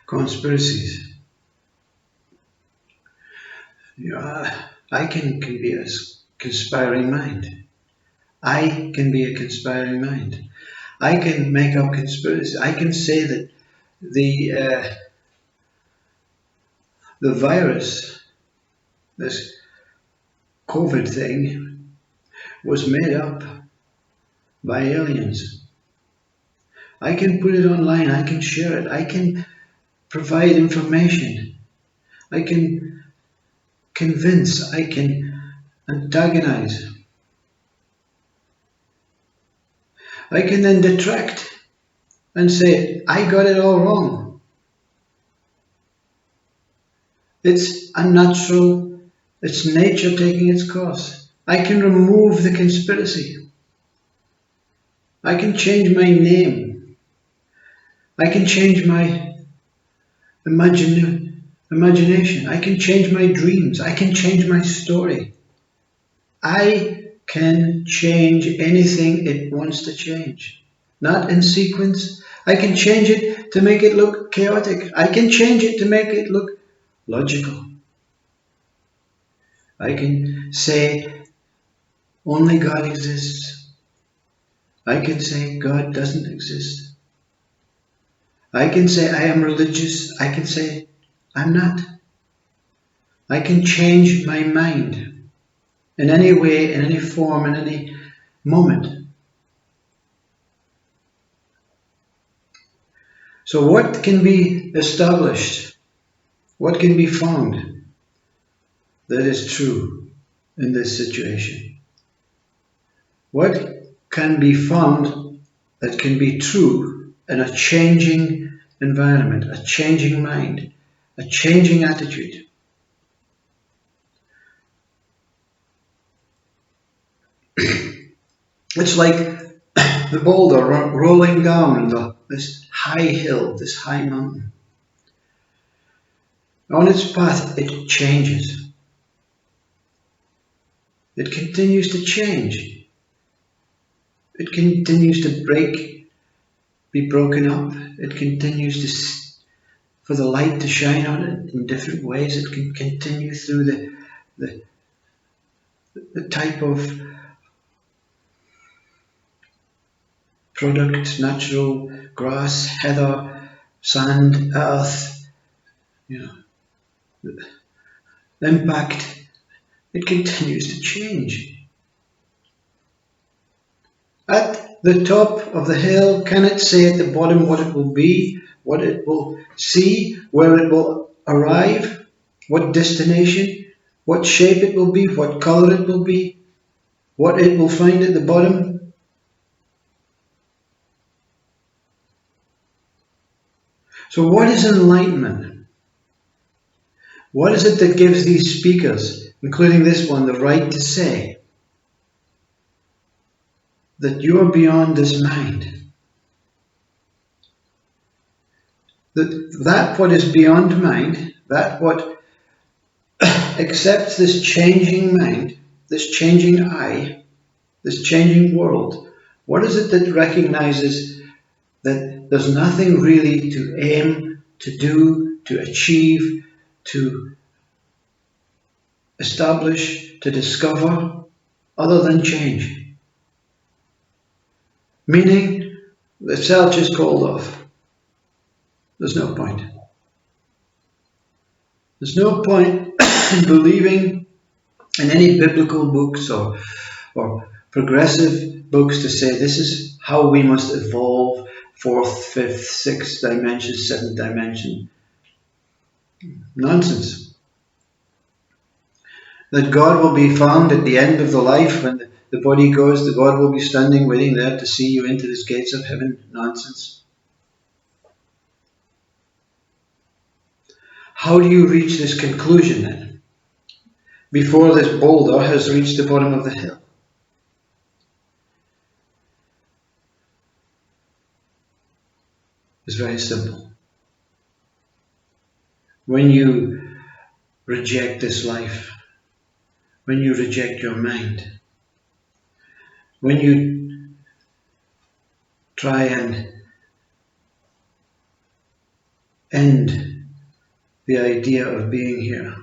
conspiracies. I can be a conspiring mind. I can be a conspiring mind. I can make up conspiracies. I can say that the virus, this COVID thing, was made up by aliens. I can put it online. I can share it. I can provide information. I can convince. I can antagonize. I can then detract and say, I got it all wrong. It's unnatural. It's nature taking its course. I can remove the conspiracy. I can change my name. I can change my imagination. I can change my dreams. I can change my story. I can change anything it wants to change. Not in sequence. I can change it to make it look chaotic. I can change it to make it look logical. I can say only God exists. I can say God doesn't exist. I can say I am religious. I can say I'm not. I can change my mind in any way, in any form, in any moment. So what can be established? What can be found that is true in this situation? What can be found that can be true in a changing environment, a changing mind, a changing attitude? It's like the boulder rolling down this high hill, this high mountain. On its path, it changes. It continues to change. It continues to be broken up. It continues for the light to shine on it in different ways. It can continue through the type of product, natural grass, heather, sand, earth, the impact. It continues to change. At the top of the hill, can it say at the bottom what it will be, what it will see, where it will arrive, what destination, what shape it will be, what color it will be, what it will find at the bottom? So what is enlightenment? What is it that gives these speakers, including this one, the right to say that you are beyond this mind? That what is beyond mind, that what accepts this changing mind, this changing I, this changing world, what is it that recognizes that there's nothing really to aim, to do, to achieve, to establish, to discover, other than change? Meaning, the cell just called off. There's no point. There's no point in believing in any biblical books or progressive books to say this is how we must evolve, fourth, fifth, sixth dimension, seventh dimension. Nonsense. That God will be found at the end of the life when the body goes, the God will be standing waiting there to see you into the gates of heaven. Nonsense. How do you reach this conclusion then? Before this boulder has reached the bottom of the hill. It's very simple. When you reject this life, when you reject your mind, when you try and end the idea of being here.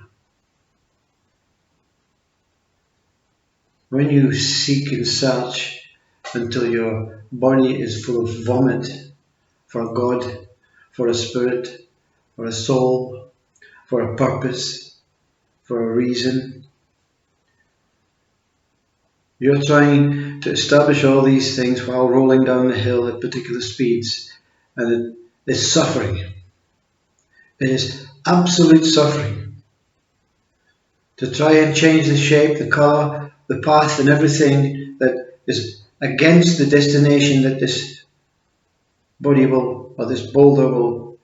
When you seek and search until your body is full of vomit for a God, for a spirit, for a soul, for a purpose, for a reason, you're trying to establish all these things while rolling down the hill at particular speeds, and it is suffering. It is absolute suffering. To try and change the shape, the colour, the path and everything that is against the destination that this body will, or this boulder will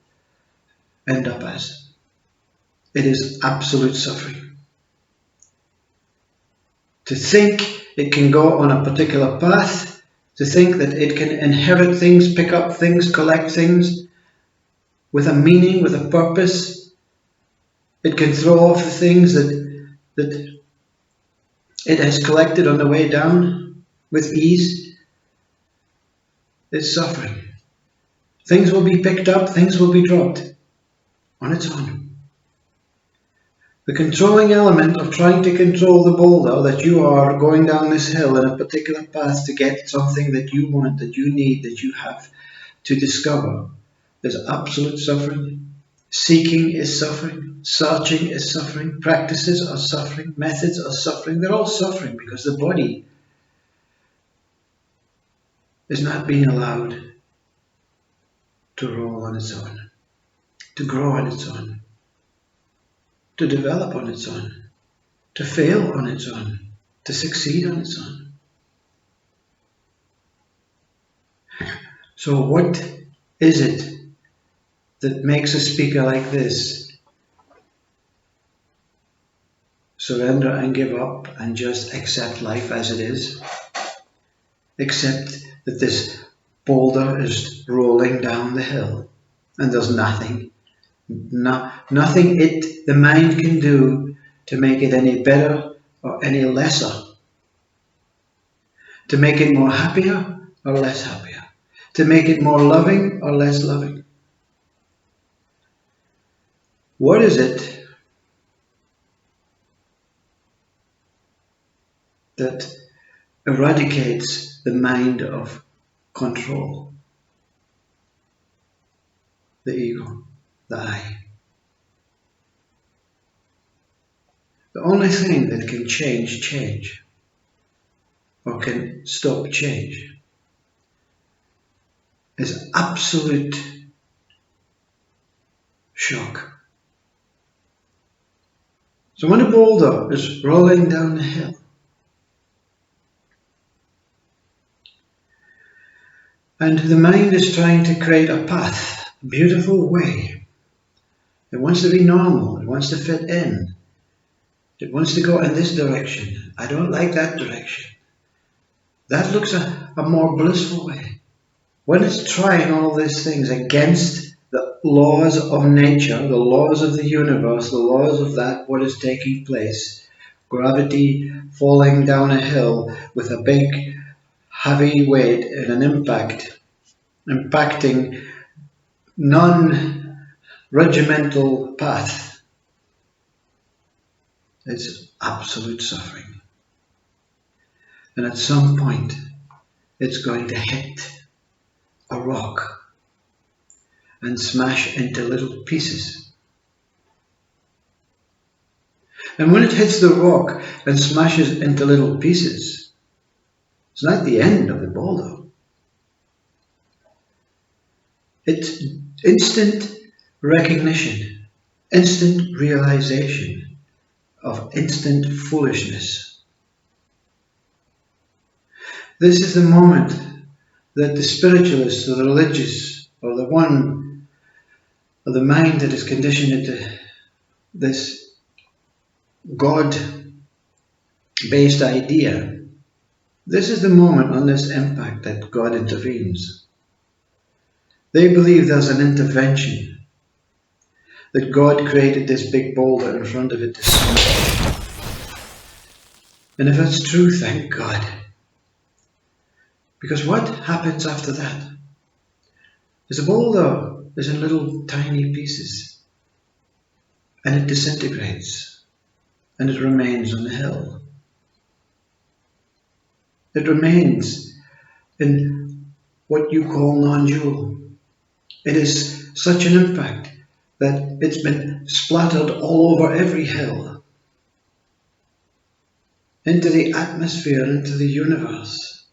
end up as. It is absolute suffering. To think it can go on a particular path, to think that it can inherit things, pick up things, collect things with a meaning, with a purpose. It can throw off the things that it has collected on the way down with ease. It's suffering. Things will be picked up, things will be dropped on its own. The controlling element of trying to control the boulder that you are going down this hill in a particular path to get something that you want, that you need, that you have to discover, is absolute suffering. Seeking is suffering. Searching is suffering. Practices are suffering. Methods are suffering. They're all suffering because the body is not being allowed to roll on its own, to grow on its own, to develop on its own, to fail on its own, to succeed on its own. So what is it that makes a speaker like this surrender and give up and just accept life as it is? Accept that this boulder is rolling down the hill and there's nothing the mind can do to make it any better or any lesser, to make it more happier or less happier, to make it more loving or less loving. What is it that eradicates the mind of control? The ego, the I. The only thing that can change, or can stop change, is absolute shock. So when a boulder is rolling down the hill, and the mind is trying to create a path, a beautiful way, it wants to be normal, it wants to fit in, it wants to go in this direction. I don't like that direction. That looks a more blissful way. When it's trying all these things against the laws of nature, the laws of the universe, the laws of that what is taking place, gravity falling down a hill with a big heavy weight and an impacting non-regimental path, it's absolute suffering. And at some point, it's going to hit a rock and smash into little pieces. And when it hits the rock and smashes into little pieces, it's not the end of the boulder. It's instant recognition, instant realization of instant foolishness. This is the moment that the spiritualist or the religious or the one or the mind that is conditioned into this God-based idea, this is the moment on this impact that God intervenes. They believe there's an intervention, that God created this big boulder in front of it to smash. And if that's true, thank God. Because what happens after that? Is the boulder is in little tiny pieces, and it disintegrates, and it remains on the hill. It remains in what you call non-dual. It is such an impact that it's been splattered all over every hill, into the atmosphere, into the universe.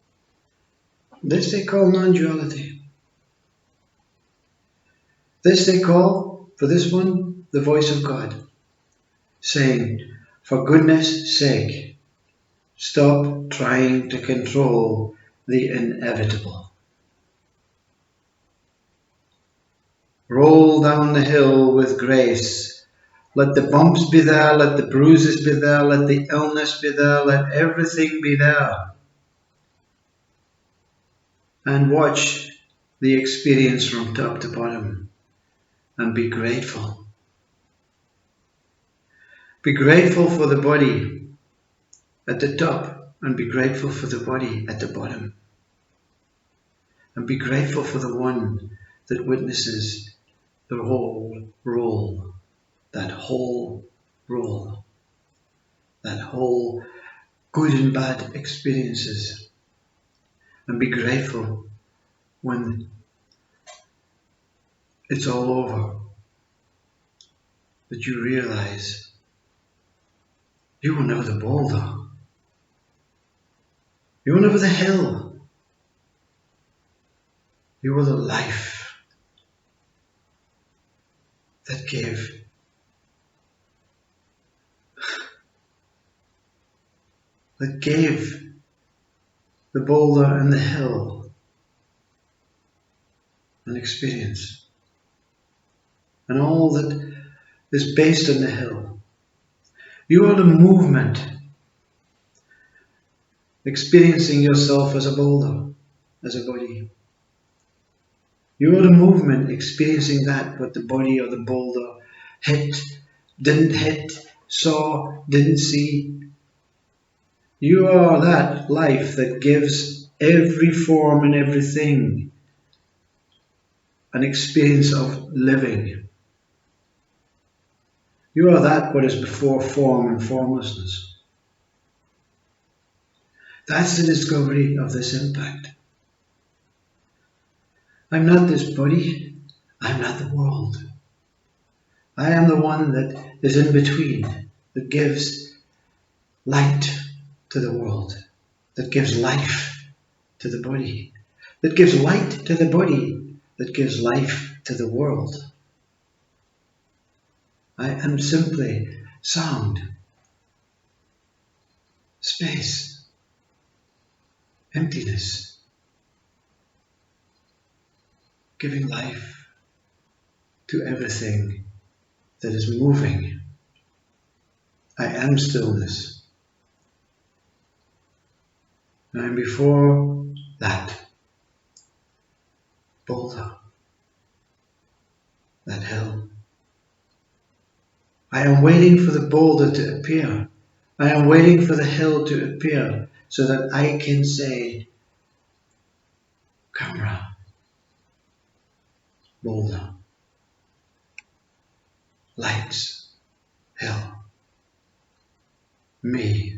This they call non-duality. This they call, for this one, the voice of God, saying, for goodness sake, stop trying to control the inevitable. Roll down the hill with grace. Let the bumps be there, let the bruises be there, let the illness be there, let everything be there. And watch the experience from top to bottom and be grateful. Be grateful for the body at the top and be grateful for the body at the bottom. And be grateful for the one that witnesses the whole role, that whole role, that whole good and bad experiences. And be grateful when it's all over, that you realize you were never the boulder. You were never the hill. You were the life that gave the boulder and the hill an experience. And all that is based on the hill. You are the movement, experiencing yourself as a boulder, as a body. You are the movement, experiencing that what the body or the boulder hit, didn't hit, saw, didn't see. You are that life that gives every form and everything an experience of living. You are that what is before form and formlessness. That's the discovery of this impact. I'm not this body, I'm not the world. I am the one that is in between, that gives light to the world, that gives life to the body, that gives light to the body, that gives life to the world. I am simply sound, space, emptiness, giving life to everything that is moving. I am stillness. And before that boulder, that hill, I am waiting for the boulder to appear. I am waiting for the hill to appear so that I can say, camera, boulder, lights, hill, me,